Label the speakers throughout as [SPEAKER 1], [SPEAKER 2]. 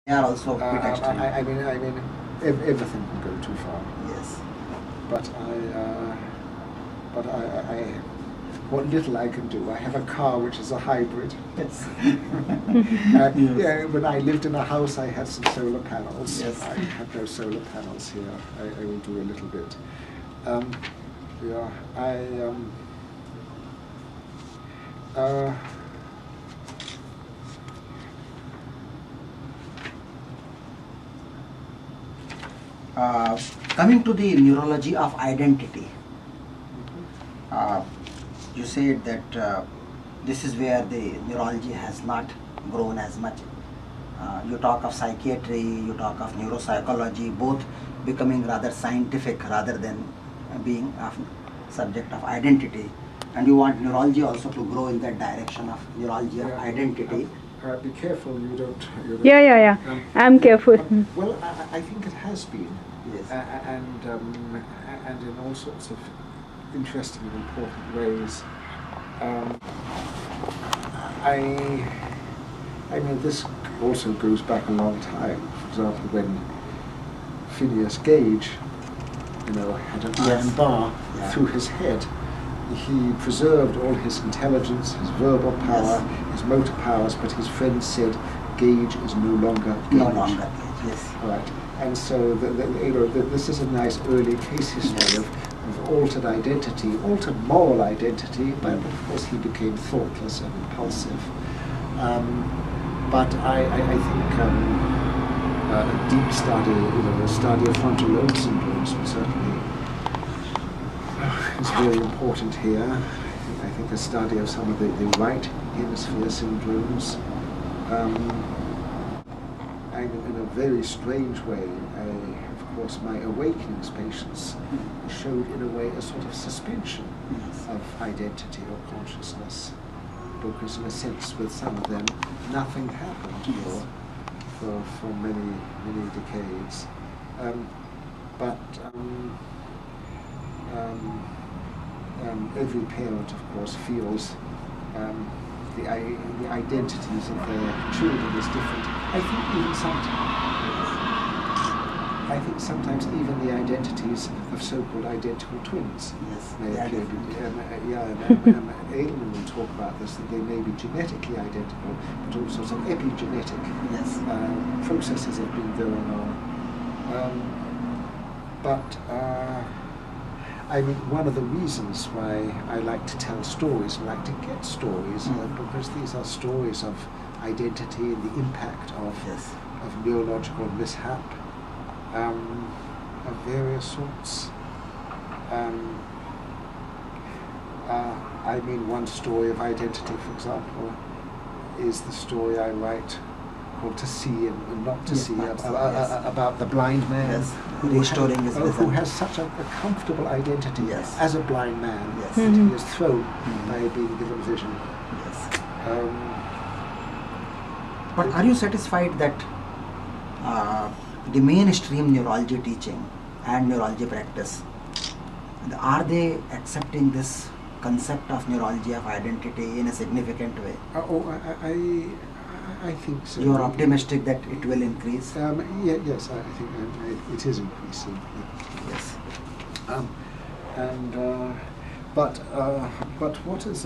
[SPEAKER 1] They are also a bit extreme.
[SPEAKER 2] I mean, everything can go too far.
[SPEAKER 1] Yes.
[SPEAKER 2] But what little I can do. I have a car which is a hybrid.
[SPEAKER 1] Yes.
[SPEAKER 2] Yes.
[SPEAKER 1] Yes.
[SPEAKER 2] When I lived in a house, I had some solar panels.
[SPEAKER 1] Yes.
[SPEAKER 2] I have no solar panels here. I will do a little bit. Yeah,
[SPEAKER 1] Coming to the neurology of identity, you said that this is where the neurology has not grown as much. You talk of psychiatry, you talk of neuropsychology, both becoming rather scientific rather than being a subject of identity. And you want neurology also to grow in that direction of neurology of identity.
[SPEAKER 2] be careful you don't.
[SPEAKER 3] Yeah. I'm careful.
[SPEAKER 2] Well, I think it has been.
[SPEAKER 1] Yes.
[SPEAKER 2] And in all sorts of interesting and important ways. I mean, this also goes back a long time. For example, when Phineas Gage, had an iron bar through his head, he preserved all his intelligence, his verbal power, his motor powers, but his friends said Gage is no longer Gage.
[SPEAKER 1] No longer Gage, yes.
[SPEAKER 2] Right. And so this is a nice early case history of altered identity, altered moral identity, but of course he became thoughtless and impulsive. But I think a deep study, a study of frontal lobe syndromes certainly is very important here. I think a study of some of the right hemisphere syndromes. In a very strange way, of course, my awakenings patients showed in a way a sort of suspension of identity or consciousness, because in a sense with some of them nothing happened for many decades. Every parent, of course, feels the identities of their children is different. I think sometimes even the identities of so-called identical twins may appear to be. Edelman will talk about this, that they may be genetically identical, but also some epigenetic processes have been going on. One of the reasons why I like to tell stories and like to get stories, because these are stories of identity and the impact of neurological mishap of various sorts. One story of identity, for example, is the story I write called To See and Not to See, about the blind man who has such a comfortable identity as a blind man that he is thrown by being given vision.
[SPEAKER 1] But are you satisfied that the mainstream neurology teaching and neurology practice, are they accepting this concept of neurology of identity in a significant way?
[SPEAKER 2] I think so.
[SPEAKER 1] You are optimistic that it will increase?
[SPEAKER 2] Yes, I think it is increasing.
[SPEAKER 1] Yes.
[SPEAKER 2] But what is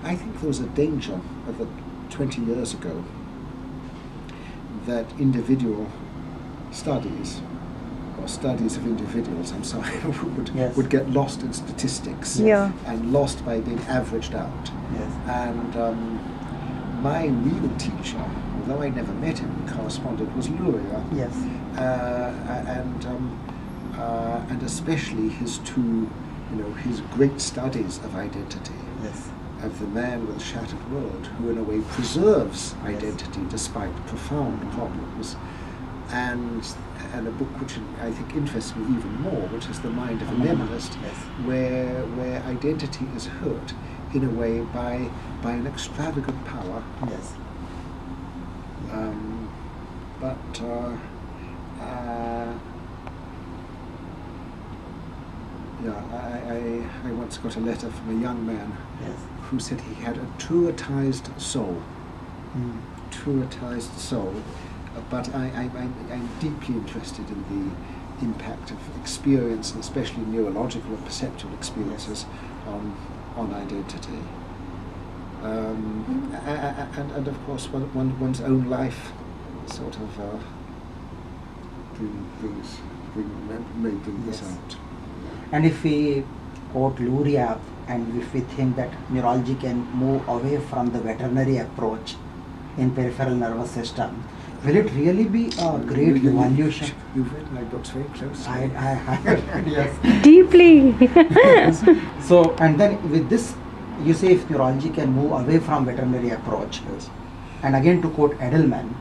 [SPEAKER 2] I think there was a danger of 20 years ago that individual studies, or studies of individuals, would get lost in statistics and lost by being averaged out.
[SPEAKER 1] Yes.
[SPEAKER 2] And my real teacher, although I never met him, corresponded, was Luria.
[SPEAKER 1] Yes.
[SPEAKER 2] And especially his two, his great studies of identity.
[SPEAKER 1] Yes.
[SPEAKER 2] Of the man with a shattered world, who in a way preserves identity despite profound problems, and a book which I think interests me even more, which is The Mind of a Memoirist, where identity is hurt in a way by an extravagant power.
[SPEAKER 1] Yes.
[SPEAKER 2] I once got a letter from a young man who said he had a traumatized soul. maturitized soul, but I'm deeply interested in the impact of experience, and especially neurological and perceptual experiences, on identity. And of course, one's own life sort of may bring this out.
[SPEAKER 1] And if we quote Luria, and if we think that neurology can move away from the veterinary approach in peripheral nervous system, will it really be a great evolution?
[SPEAKER 2] You've read my books very closely.
[SPEAKER 1] I yes.
[SPEAKER 3] Deeply.
[SPEAKER 1] So, and then with this, you say if neurology can move away from veterinary approach,
[SPEAKER 2] Yes.
[SPEAKER 1] and again to quote Edelman,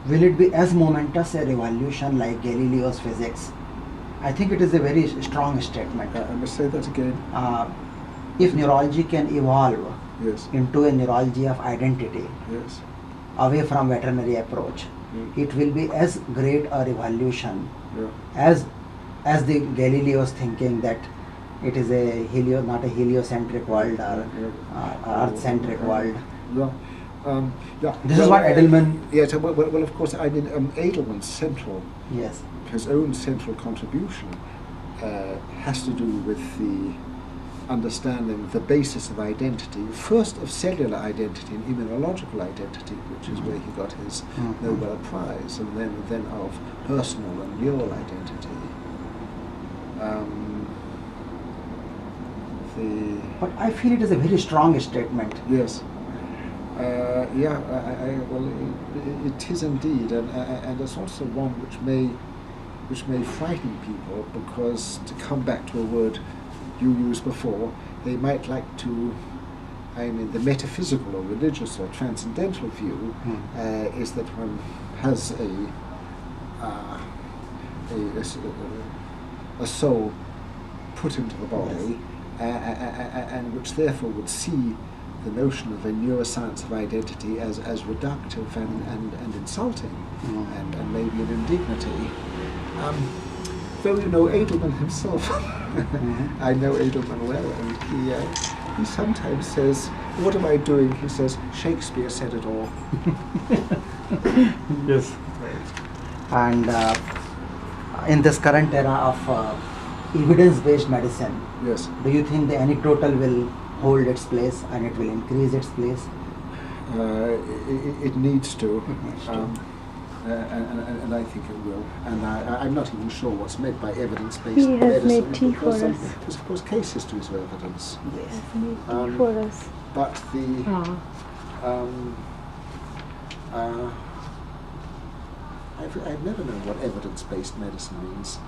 [SPEAKER 1] will it be as momentous a revolution like Galileo's physics? I think it is a very strong statement.
[SPEAKER 2] I must say that again.
[SPEAKER 1] If neurology can evolve
[SPEAKER 2] Yes.
[SPEAKER 1] into a neurology of identity,
[SPEAKER 2] Yes.
[SPEAKER 1] away from veterinary approach, it will be as great a revolution
[SPEAKER 2] Yeah.
[SPEAKER 1] as the Galileo's thinking that it is a not a heliocentric world or earth-centric world.
[SPEAKER 2] Yeah. Yeah.
[SPEAKER 1] This is what Edelman.
[SPEAKER 2] Yes. Well, of course. I mean, Edelman's
[SPEAKER 1] Yes.
[SPEAKER 2] his own central contribution has to do with the understanding the basis of identity, first of cellular identity and immunological identity, which is where he got his Nobel Prize, and then of personal and neural identity.
[SPEAKER 1] But I feel it is a very strong statement.
[SPEAKER 2] Yes. Yeah. Well, it is indeed, and it's also one which may frighten people, because, to come back to a word you used before, they might like to, I mean, the metaphysical or religious or transcendental view is that one has a soul put into the body, and which therefore would see the notion of a neuroscience of identity as reductive and insulting, and maybe an indignity. Though, you know, Edelman himself, I know Edelman well, and he sometimes says, "What am I doing?" He says, "Shakespeare said it all."
[SPEAKER 1] Yes. And in this current era of evidence-based medicine,
[SPEAKER 2] Yes.
[SPEAKER 1] do you think the anecdotal will hold its place and it will increase its place?
[SPEAKER 2] It needs to. And I think it will. And I'm not even sure what's meant by evidence-based
[SPEAKER 3] He has
[SPEAKER 2] medicine.
[SPEAKER 3] made tea
[SPEAKER 2] because
[SPEAKER 3] for us.
[SPEAKER 2] there's, of course, case histories of evidence.
[SPEAKER 1] Yes.
[SPEAKER 3] For us.
[SPEAKER 2] But I've never known what evidence-based medicine means.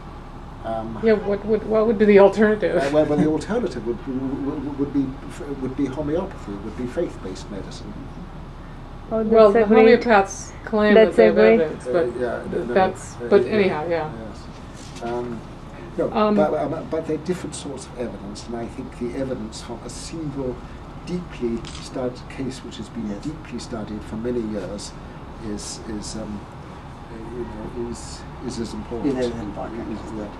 [SPEAKER 4] Yeah, what would be the alternative?
[SPEAKER 2] Well, the alternative would be homeopathy, would be faith-based medicine.
[SPEAKER 3] Oh, that's
[SPEAKER 4] Well,
[SPEAKER 3] a
[SPEAKER 4] the
[SPEAKER 3] great.
[SPEAKER 4] homeopaths claim
[SPEAKER 3] that's
[SPEAKER 4] that they
[SPEAKER 3] a
[SPEAKER 4] have
[SPEAKER 3] great-
[SPEAKER 4] evidence, but
[SPEAKER 2] No,
[SPEAKER 4] that's. But
[SPEAKER 2] yeah,
[SPEAKER 4] anyhow, yeah.
[SPEAKER 2] Yes. But they're different sorts of evidence, and I think the evidence from a single deeply studied case, which has been deeply studied for many years, is as important.
[SPEAKER 1] It is important. Is that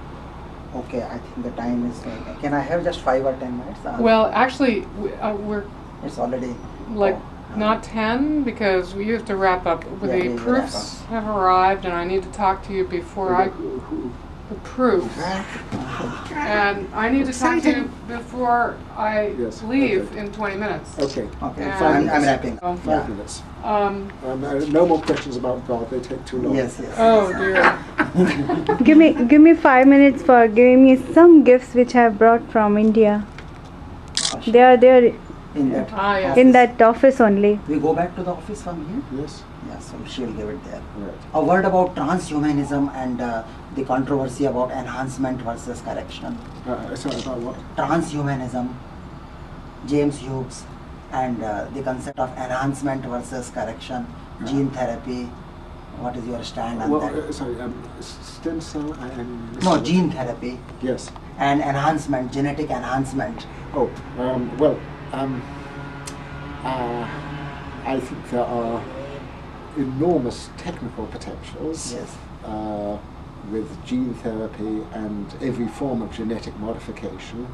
[SPEAKER 1] okay? I think the time is. Can I have just 5 or 10 minutes?
[SPEAKER 4] Well, actually, we're
[SPEAKER 1] it's already
[SPEAKER 4] like not 10 because we have to wrap up.
[SPEAKER 1] Yeah, we
[SPEAKER 4] The
[SPEAKER 1] will
[SPEAKER 4] proofs
[SPEAKER 1] wrap
[SPEAKER 4] have arrived, and I need to talk to you before the proofs. And I need to talk to you before I
[SPEAKER 2] Yes,
[SPEAKER 4] leave
[SPEAKER 2] okay.
[SPEAKER 4] in 20 minutes.
[SPEAKER 2] Okay.
[SPEAKER 1] Okay.
[SPEAKER 4] And-
[SPEAKER 1] I'm wrapping.
[SPEAKER 2] 5 minutes.
[SPEAKER 4] Um,
[SPEAKER 2] No more questions about God. They take too long.
[SPEAKER 1] Yes.
[SPEAKER 4] oh dear.
[SPEAKER 3] Give me 5 minutes for giving me some gifts which I have brought from India. They are there
[SPEAKER 1] In that.
[SPEAKER 4] Ah, yes.
[SPEAKER 3] in that office only.
[SPEAKER 1] We go back to the office from here.
[SPEAKER 2] Yes.
[SPEAKER 1] Yeah, so she'll give it there.
[SPEAKER 2] Right.
[SPEAKER 1] A word about transhumanism and the controversy about enhancement versus correction.
[SPEAKER 2] Sorry, about what?
[SPEAKER 1] Transhumanism, James Hughes, and the concept of enhancement versus correction, gene therapy. What is your stand on that?
[SPEAKER 2] Sorry, stem cell and...
[SPEAKER 1] No, gene therapy
[SPEAKER 2] Yes.
[SPEAKER 1] and enhancement, genetic enhancement.
[SPEAKER 2] Oh, I think there are enormous technical potentials
[SPEAKER 1] Yes.
[SPEAKER 2] with gene therapy and every form of genetic modification,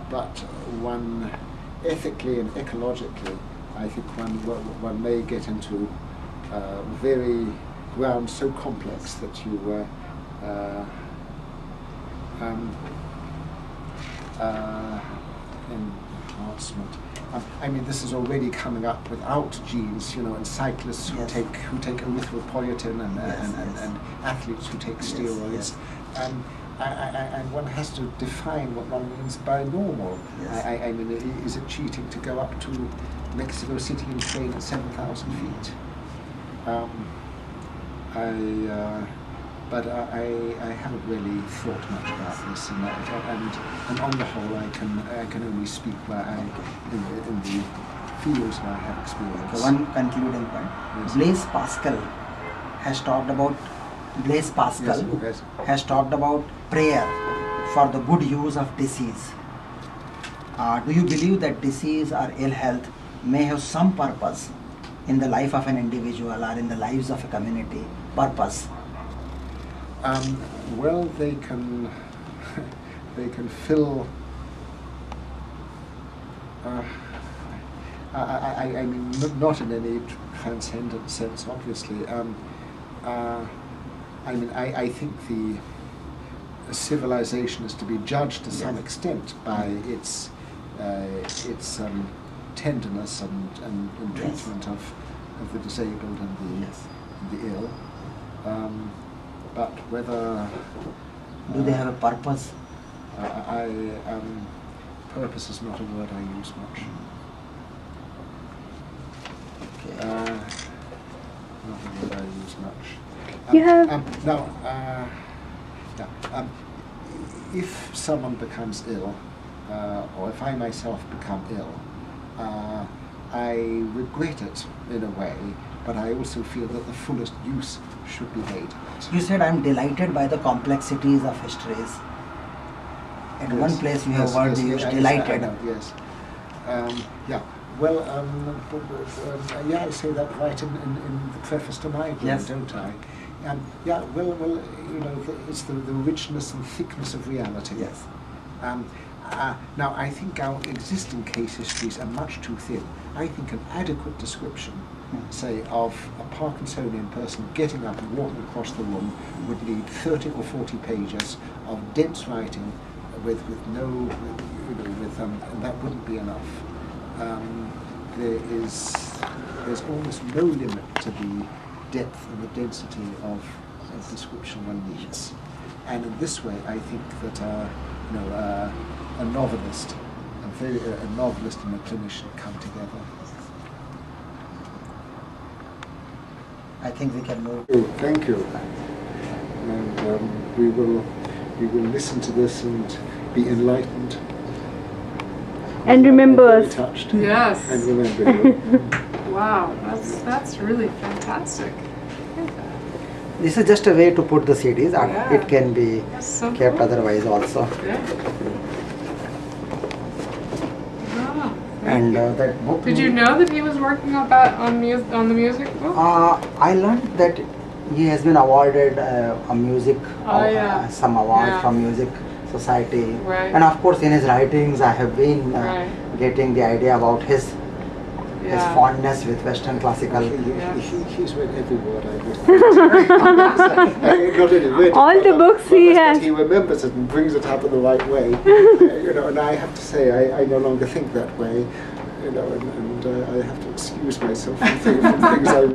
[SPEAKER 2] but one ethically and ecologically, I think one may get into very ground so complex that you enhancement. I mean, this is already coming up without genes, you know, and cyclists who take erythropoietin and athletes who take steroids, and one has to define what one means by normal. I mean, is it cheating to go up to Mexico City and train at 7,000 feet? But I haven't really thought much about this, and on the whole, I can only speak in the fields where I have experience.
[SPEAKER 1] Okay, one concluding point.
[SPEAKER 2] Yes.
[SPEAKER 1] Blaise Pascal has talked about prayer for the good use of disease. Do you believe that disease or ill health may have some purpose in the life of an individual or in the lives of a community? Purpose?
[SPEAKER 2] Well, they can fill. I mean, not in any transcendent sense, obviously. I mean, I think the civilization is to be judged to some extent by its tenderness and treatment of the disabled and the ill. But whether
[SPEAKER 1] do they have a purpose?
[SPEAKER 2] Purpose is not a word I use much.
[SPEAKER 1] Okay.
[SPEAKER 2] Not a word I use much.
[SPEAKER 3] You have
[SPEAKER 2] if someone becomes ill, or if I myself become ill, I regret it in a way, but I also feel that the fullest use should be made of it.
[SPEAKER 1] You said I'm delighted by the complexities of histories. At one place you have word you used delighted.
[SPEAKER 2] I know, yes. Yeah. Well, I say that right in the preface to my book, don't I? Yeah. Well, you know, it's the richness and thickness of reality.
[SPEAKER 1] Yes.
[SPEAKER 2] Now, I think our existing case histories are much too thin. I think an adequate description, say, of a Parkinsonian person getting up and walking across the room would need 30 or 40 pages of dense writing with and that wouldn't be enough. There's almost no limit to the depth and the density of description one needs. And in this way, I think that a novelist, a novelist and a clinician come together.
[SPEAKER 1] I think we can move.
[SPEAKER 2] Oh, thank you. And we will listen to this and be enlightened.
[SPEAKER 3] and remember
[SPEAKER 2] Very
[SPEAKER 3] us.
[SPEAKER 2] touched.
[SPEAKER 4] Yes.
[SPEAKER 2] And remember you.
[SPEAKER 4] Wow, that's really fantastic.
[SPEAKER 1] This is just a way to put the CDs.
[SPEAKER 4] Yeah.
[SPEAKER 1] It can be
[SPEAKER 4] That's so
[SPEAKER 1] kept
[SPEAKER 4] cool.
[SPEAKER 1] otherwise also.
[SPEAKER 4] Yeah. Ah.
[SPEAKER 1] And that book.
[SPEAKER 4] Did you know that he was working on that on the music book?
[SPEAKER 1] I learned that he has been awarded a music, some award
[SPEAKER 4] Yeah.
[SPEAKER 1] from Music Society.
[SPEAKER 4] Right.
[SPEAKER 1] And of course, in his writings, I have been
[SPEAKER 4] Right.
[SPEAKER 1] getting the idea about his fondness with Western classical.
[SPEAKER 2] He's read every word I've written. Not only read it,
[SPEAKER 3] All the books he
[SPEAKER 2] but
[SPEAKER 3] has.
[SPEAKER 2] he remembers it and brings it up in the right way. And I have to say, I no longer think that way. And I have to excuse myself from things I